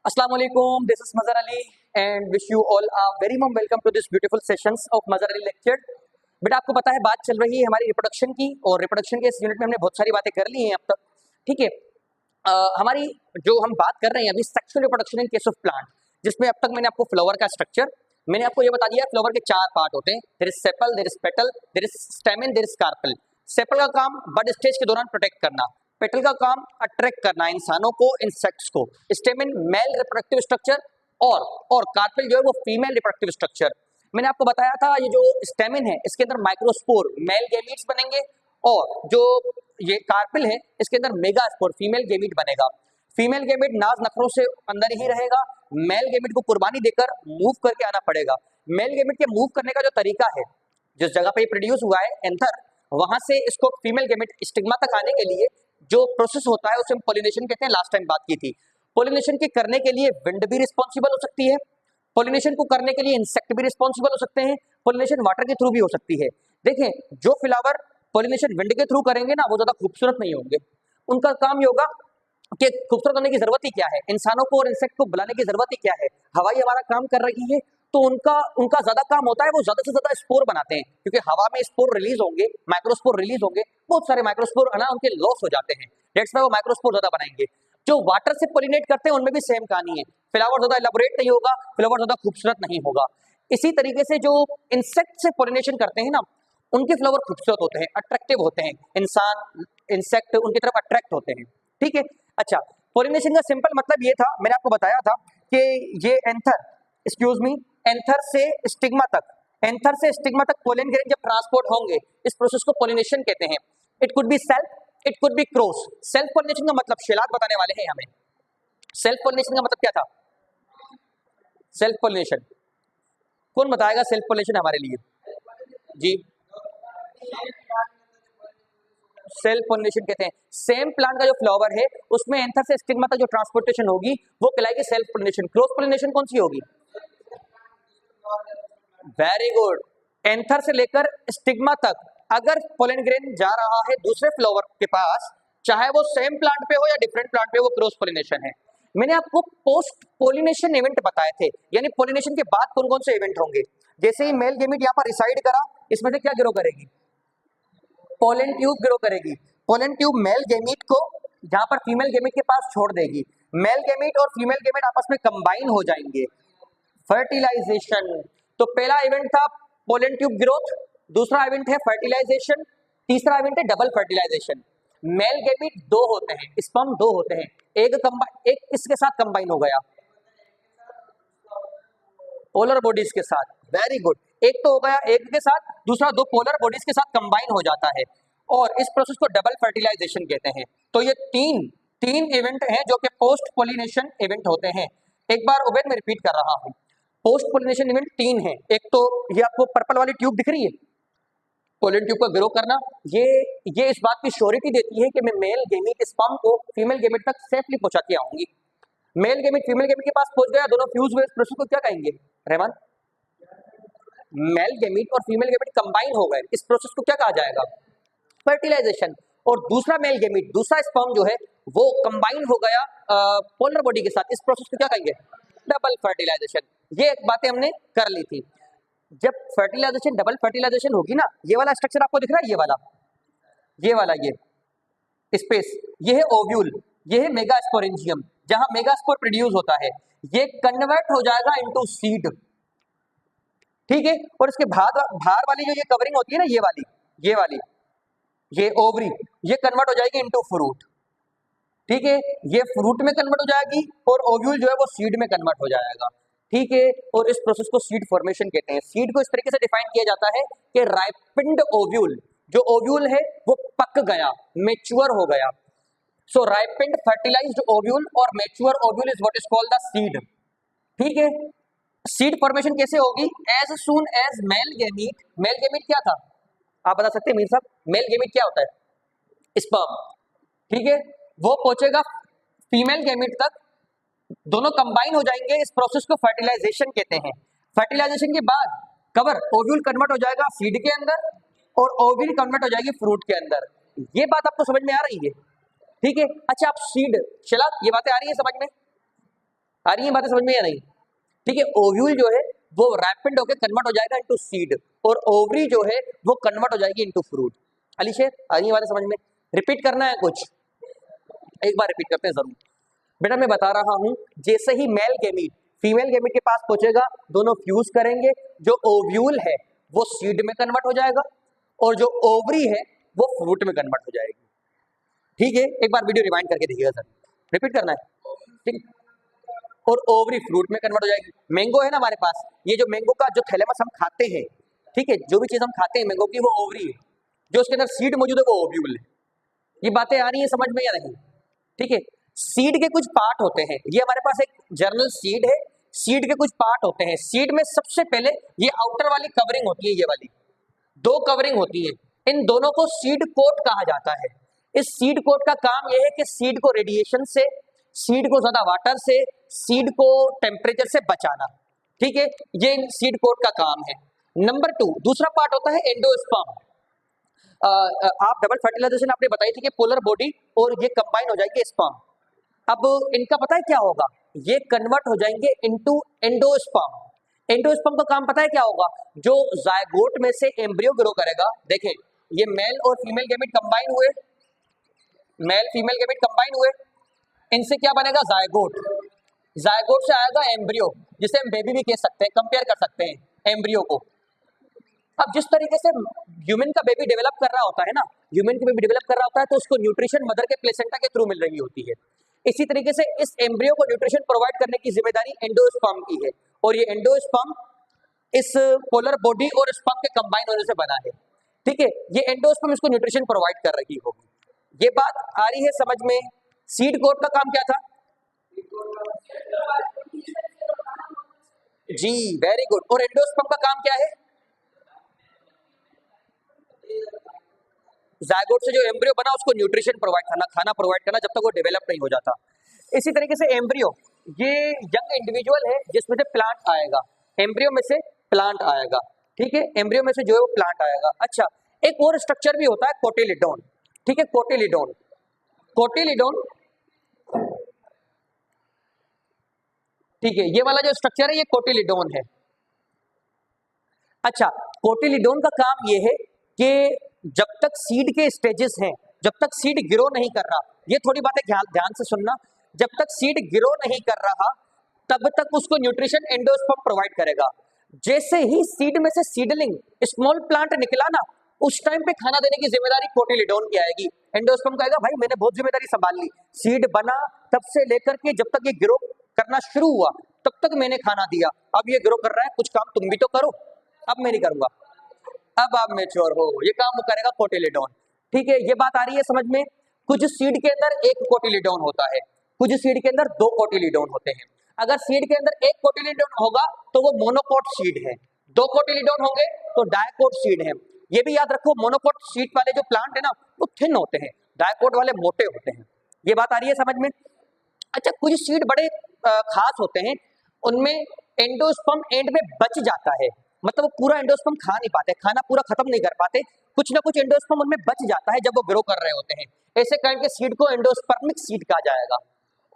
Assalamu alaikum, this is Mazhar Ali and wish you all a very warm welcome to this beautiful sessions of Mazhar Ali lecture. बेटा आपको पता है बात चल रही है हमारी रिप्रोडक्शन की और रिप्रोडक्शन के इस यूनिट में हमने बहुत सारी बातें कर ली हैं अब तक, ठीक है। हमारी जो हम बात कर रहे हैं अभी sexual reproduction in case of plant, जिसमें अब तक मैंने आपको फ्लावर का स्ट्रक्चर मैंने आपको ये बता दिया। फ्लावर के 4 पार्ट होते हैं, there is sepal, there is petal, there is stamen, there is carpel. Sepal का काम बड स्टेज के दौरान प्रोटेक्ट करना, पेटल का काम अट्रैक्ट करना इंसानों को, इंसेक्ट्स को, स्टेमन मेल रिप्रोडक्टिव स्ट्रक्चर और कार्पेल जो है वो फीमेल रिप्रोडक्टिव स्ट्रक्चर। मैंने आपको बताया था ये जो स्टेमन है इसके अंदर माइक्रोस्पोर मेल गैमीट्स बनेंगे और जो ये कार्पेल है इसके अंदर मेगास्पोर फीमेल गैमीट बनेगा। फीमेल गैमीट नाज नखरों से अंदर ही रहेगा, मेल गैमीट को कुर्बानी देकर मूव करके आना पड़ेगा। मेल गैमीट के मूव करने का जो तरीका है, जिस जगह पे प्रोड्यूस हुआ है एंथर, वहां से इसको फीमेल गैमीट स्टिग्मा तक आने के लिए जो प्रोसेस होता है उसे हम पॉलिनेशन कहते हैं। लास्ट टाइम बात की थी। पॉलिनेशन के करने के लिए विंड भी रिस्पॉन्सिबल हो सकती है, पॉलिनेशन को करने के लिए इंसेक्ट भी रिस्पॉन्सिबल हो सकते हैं, पॉलिनेशन वाटर के थ्रू भी हो सकती है। देखें, जो फ्लावर पॉलिनेशन विंड के थ्रू करेंगे ना वो ज्यादा खूबसूरत नहीं होंगे। उनका काम ये होगा कि खूबसूरत होने की जरूरत ही क्या है, इंसानों को और इंसेक्ट को बुलाने की जरूरत ही क्या है, हवा ही हमारा काम कर रही है। तो उनका ज्यादा काम होता है, वो ज्यादा से ज्यादा स्पोर बनाते हैं, क्योंकि हवा में स्पोर रिलीज होंगे, माइक्रोस्पोर रिलीज होंगे, बहुत सारे माइक्रोस्पोर है ना उनके लॉस हो जाते हैं, डेट्स वाई वो माइक्रोस्पोर ज्यादा बनाएंगे। जो वाटर से पॉलिनेट करते हैं उनमें भी सेम कहानी है, फ्लावर ज्यादा इलेबोरेट नहीं होगा, फ्लावर ज्यादा खूबसूरत नहीं होगा। इसी तरीके से जो इंसेक्ट से पॉलिनेशन करते हैं ना उनके फ्लावर खूबसूरत होते हैं, अट्रैक्टिव होते हैं, इंसान इंसेक्ट उनकी तरफ अट्रैक्ट होते हैं, ठीक है। अच्छा, पॉलिनेशन का सिंपल मतलब ये था, मैंने आपको बताया था कि ये एंथर, एक्सक्यूज मी, एंथर से स्टिग्मा तक, एंथर से स्टिग्मा तक पोलन ग्रेन जब ट्रांसपोर्ट होंगे इस प्रोसेस को पॉलिनेशन कहते हैं। It could be self, it could be cross. Self pollination का मतलब शेलात बताने वाले हैं हमें। सेल्फ पॉलिनेशन का मतलब क्या था? सेल्फ पॉलिनेशन कौन बताएगा? सेल्फ पॉलिनेशन हमारे लिए जी, सेल्फ पॉलिनेशन कहते हैं सेम प्लांट का जो फ्लावर है उसमें एंथर से स्टिग्मा तक जो ट्रांसपोर्टेशन होगी वो कहलाएगी सेल्फ पॉलिनेशन। क्रॉस पॉलिनेशन कौन सी होगी? Very good. एंथर से लेकर स्टिग्मा तक अगर पोलन ग्रेन जा रहा है दूसरे फ्लावर के पास, चाहे वो सेम प्लांट पे हो या डिफरेंट प्लांट पे, वो क्रॉस पॉलिनेशन है। मैंने आपको पोस्ट पोलिनेशन इवेंट बताए थे, यानी पोलिनेशन के बाद कौन कौन से इवेंट होंगे। जैसे ही मेल गैमीट यहाँ पर रिसाइड करा, इसमें से क्या ग्रो करेगी? पोलन ट्यूब ग्रो करेगी। पोलन ट्यूब मेल गैमीट को जहां पर फीमेल गैमीट के पास छोड़ देगी, मेल गैमीट और फीमेल गैमीट आपस में कंबाइन हो जाएंगे, फर्टिलाइजेशन। तो पहला इवेंट था पोलन ट्यूब ग्रोथ, दूसरा इवेंट है फर्टिलाइजेशन, तीसरा इवेंट है डबल फर्टिलाइजेशन। मेल गैमीट 2 होते हैं, स्पर्म 2 होते हैं, एक इसके साथ कंबाइन हो गया पोलर बॉडीज के साथ, वेरी गुड। एक तो हो गया एक के साथ, दूसरा 2 पोलर बॉडीज के साथ कंबाइन हो जाता है और इस प्रोसेस को डबल फर्टिलाइजेशन कहते हैं। तो ये तीन इवेंट हैं जो कि पोस्ट पोलिनेशन इवेंट होते हैं। एक बार उबैद मैं रिपीट कर रहा हूं, पोस्ट पोलिनेशन इवेंट 3 है। एक तो ये आपको पर्पल वाली ट्यूब दिख रही है, पोलन ट्यूब का ग्रो करना, ये इस बात की श्योरिटी देती है कि मैं मेल गैमीट स्पर्म को फीमेल गैमीट तक सेफली पहुंचा के आऊंगी। मेल गैमीट फीमेल गैमीट के पास पहुंच गया, दोनों फ्यूज हुए, इस प्रोसेस को क्या कहेंगे रहमान? मेल गैमीट और फीमेल गैमीट कंबाइन हो गए, इस प्रोसेस को क्या कहा जाएगा? फर्टिलाइजेशन। और दूसरा मेल गैमीट, दूसरा स्पर्म जो है वो कंबाइन हो गया पोलर बॉडी के साथ, इस प्रोसेस को क्या कहेंगे? Double fertilization. ये बातें हमने कर ली थी। जब फर्टिलाइजेशन डबल फर्टिलाइजेशन होगी ना, ये वाला स्ट्रक्चर आपको दिख रहा है, ये वाला ये स्पेस, ये है ओव्यूल, ये है मेगास्पोरेंजियम, जहां मेगास्पोर प्रोड्यूस होता है। ये कन्वर्ट हो जाएगा इनटू सीड, ठीक है। और इसके बाहर वाली जो ये कवरिंग होती है ना, ये ओवरी, ये कन्वर्ट हो जाएगी इनटू फ्रूट, ठीक है। ये फ्रूट में कन्वर्ट हो जाएगी और ओव्यूल जो है वो सीड में कन्वर्ट हो जाएगा, ठीक है। और इस प्रोसेस को सीड फॉर्मेशन कहते हैं। सीड को इस तरीके से डिफाइन किया जाता है कि राइपेंड ओव्यूल, जो ओव्यूल है वो पक गया, मैच्योर हो गया। सो राइपेंड फर्टिलाइज्ड ओव्यूल और mature ovule is what is called the seed, ठीक है। सीड फॉर्मेशन कैसे होगी? As soon as male gamete क्या था आप बता सकते हैं मीर साहब? मेल गैमीट क्या होता है? स्पर्म, ठीक है। वो पहुंचेगा फीमेल गैमीट तक, दोनों कंबाइन हो जाएंगे, इस प्रोसेस को फर्टिलाइजेशन कहते हैं। फर्टिलाइजेशन के बाद कवर ओव्यूल कन्वर्ट हो जाएगा सीड के अंदर और ओव्यूल कन्वर्ट हो जाएगी फ्रूट के अंदर। ये बात आपको समझ में आ रही है? ठीक है। अच्छा, आप सीड चला, ये बातें आ रही है समझ में? आ रही है बातें समझ में या नहीं? ठीक है, ओव्यूल जो है वो रैपिड होकर कन्वर्ट हो जाएगा इनटू सीड और ओवरी जो है वो कन्वर्ट हो जाएगी इनटू फ्रूट। अली शेर आ रही है बातें समझ में? रिपीट करना है कुछ, एक बार रिपीट करते हैं जरूर। बेटा मैं बता रहा हूं, जैसे ही मेल गैमीट फीमेल गैमीट के पास पहुंचेगा, दोनों फ्यूज करेंगे, जो ओव्यूल है वो सीड में कन्वर्ट हो जाएगा और जो ओवरी है वो फ्रूट में कन्वर्ट हो जाएगी। ठीक है, एक बार वीडियो रिवाइंड करके देखिएगा सर, रिपीट करना है। ठीक है, और ओवरी फ्रूट में कन्वर्ट हो जाएगी। मैंगो है ना हमारे पास, ये जो मैंगो का जो थैलेमस हम खाते हैं, ठीक है, जो भी चीज हम खाते हैं मैंगो की वो ओवरी है, जो उसके अंदर सीड मौजूद है वो ओव्यूल है। ये बातें आ रही है समझ में या नहीं? ठीक है, सीड के कुछ पार्ट होते हैं, ये हमारे पास एक जर्नल सीड है, सीड के कुछ पार्ट होते हैं। सीड में सबसे पहले ये आउटर वाली कवरिंग होती है, ये वाली दो कवरिंग होती है, इन दोनों को सीड कोट कहा जाता है। इस सीड कोट का काम यह है कि सीड को रेडिएशन से, सीड को ज्यादा वाटर से, सीड को टेम्परेचर से बचाना। ठीक है, ये सीड कोट का काम है। नंबर 2 दूसरा पार्ट होता है एंडोस्पर्म। आप डबल फर्टिलाइजेशन आपने बताई थी कि पोलर बॉडी और ये कंबाइन हो जाएंगे स्पर्म। अब इनका पता है क्या होगा, ये कन्वर्ट हो जाएंगे इनटू एंडोस्पर्म। एंडोस्पर्म का काम पता है क्या होगा, जो जायगोट में से एम्ब्रियो ग्रो करेगा। देखें, ये मेल और फीमेल गैमेट कंबाइन हुए, मेल फीमेल गैमेट कंबाइन हुए, इनसे क्या बनेगा जायगोट। जायगोट से आएगा एम्ब्रियो, जिसे हम बेबी भी कह सकते हैं, कंपेयर कर सकते हैं एम्ब्रियो को। अब जिस तरीके से ह्यूमन का बेबी डेवलप कर रहा होता है ना, ह्यूमन का बेबी डेवलप कर रहा होता है तो उसको न्यूट्रिशन मदर के प्लेसेंटा के थ्रू मिल रही होती है। इसी तरीके से इस एम्ब्रियो को न्यूट्रिशन प्रोवाइड करने की जिम्मेदारी एंडोस्पर्म की है, और ये एंडोस्पर्म इस पोलर बॉडी और स्पर्म के कंबाइन होने से बना है। ठीक है, ये एंडोस्पर्म इसको न्यूट्रिशन प्रोवाइड कर रही होगी। ये बात आ रही है समझ में? सीड कोट का काम क्या था जी? Very good. और एंडोस्पर्म का काम क्या है? जायगोट से जो एम्ब्रियो बना उसको न्यूट्रिशन प्रोवाइड करना, खाना प्रोवाइड करना, जब तक वो डेवलप नहीं हो जाता। इसी तरीके से एम्ब्रियो, ये यंग इंडिविजुअल है जिसमें से प्लांट आएगा, एम्ब्रियो में से प्लांट आएगा। ठीक है, एम्ब्रियो में से जो है वो प्लांट आएगा। अच्छा, एक और स्ट्रक्चर भी होता है कोटिलिडोन। ठीक है, कोटिलिडोन, कोटिलिडोन, ठीक है, ये वाला जो स्ट्रक्चर है ये कोटिलिडोन है। अच्छा, कोटिलिडोन का काम ये है कि जब तक सीड के स्टेजेस हैं, जब तक सीड ग्रो नहीं कर रहा, ये थोड़ी बातें ध्यान से सुनना, जब तक सीड ग्रो नहीं कर रहा तब तक उसको न्यूट्रिशन एंडोस्पर्म प्रोवाइड करेगा। जैसे ही सीड में से सीडलिंग स्मॉल प्लांट निकला ना, उस टाइम पे खाना देने की जिम्मेदारी कोटिलिडोन की आएगी। एंडोस्पर्म कहेगा भाई मैंने बहुत जिम्मेदारी संभाल ली, सीड बना तब से लेकर के जब तक ये ग्रो करना शुरू हुआ तब तक मैंने खाना दिया, अब ये ग्रो कर रहा है, कुछ काम तुम भी तो करो। अब मैं नहीं करूंगा, अब आप मैच्योर हो, ये काम करेगा कोटिलिडोन। ठीक है, ये बात आ रही है समझ में? कुछ सीड के अंदर एक कोटिलिडोन होता है, कुछ सीड के अंदर दो कोटिलिडोन होते हैं। अगर सीड के अंदर एक कोटिलिडोन होगा तो वो मोनोकोट सीड है, दो कोटिलिडोन होंगे तो डायकोट सीड है। ये भी याद रखो, मोनोकोट सीड वाले जो प्लांट है ना वो थिन होते हैं, डायकोट वाले मोटे होते हैं। ये बात आ रही है समझ में? अच्छा, कुछ सीड बड़े खास होते हैं, उनमें एंडोस्पर्म एंड में बच जाता है, मतलब वो पूरा एंडोस्पर्म खा नहीं पाते, खाना पूरा खत्म नहीं कर पाते, कुछ ना कुछ एंडोस्पर्म उनमें बच जाता है जब वो ग्रो कर रहे होते हैं। ऐसे काइंड के सीड को एंडोस्पर्मिक सीड कहा जाएगा।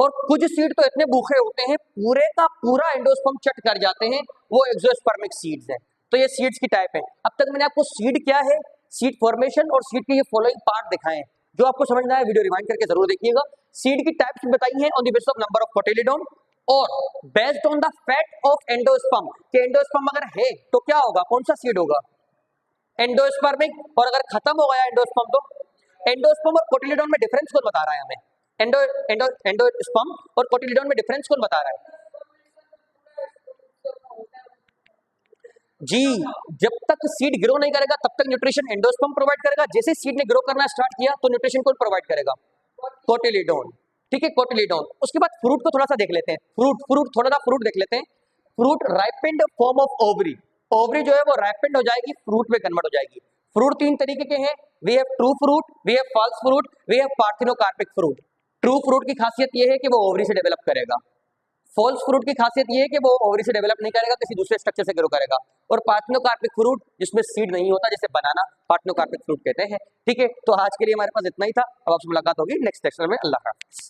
और कुछ सीड तो इतने भूखे होते हैं पूरे का पूरा एंडोस्पर्म चट कर जाते हैं, वो एक्सोस्पर्मिक सीड्स हैं। तो ये सीड्स की टाइप है। अब तक मैंने आपको सीड क्या है, सीड फॉर्मेशन और सीड के ये फॉलोइंग पार्ट दिखाए हैं। जो आपको समझना है वीडियो रिवाइंड करके जरूर देखिएगा। सीड की टाइप्स बताई हैं on the basis of number of cotyledon और based on the fat of endosperm, कि एंडोस्पर्म अगर है तो क्या होगा, कौन सा सीड होगा, एंडोस्पर्मिक, और अगर खत्म हो गया एंडोस्पर्म तो एंडोस्पर्म और कोटिलिडोन में डिफरेंस कौन बता रहा है हमें, एंडोस्पर्म और कोटिलिडोन में डिफरेंस कौन बता रहा है जी? जब तक सीड ग्रो नहीं करेगा तब तक न्यूट्रिशन एंडोस्पर्म प्रोवाइड करेगा, जैसे सीड ने ग्रो करना स्टार्ट किया तो न्यूट्रिशन कौन प्रोवाइड करेगा, कोटिलिडोन। ठीक है, कोटिलिडोन। उसके बाद फ्रूट को थोड़ा सा देख लेते हैं, फ्रूट थोड़ा सा फ्रूट देख लेते हैं। Fruit ripened form of ovary, ovary जो है वो राइपेंड हो जाएगी, फ्रूट में कन्वर्ट हो जाएगी। फ्रूट तीन तरीके के हैं, we have true fruit, we have false fruit, we have parthenocarpic fruit. True fruit की खासियत ये है कि वो ओवरी से डेवलप करेगा, फॉल्स फ्रूट की खासियत ये है कि वो ओवरी से डेवलप नहीं करेगा, किसी दूसरे स्ट्रक्चर से ग्रो करेगा। और पार्थिनोकार्पिक फ्रूट जिसमें सीड नहीं होता, जैसे बनाना, पार्थिनोकार्पिक फ्रूट कहते हैं। ठीक है, तो आज के लिए हमारे पास इतना ही था। अब आपसे मुलाकात होगी नेक्स्ट लेक्चर में। अल्लाह हाफ़िज़।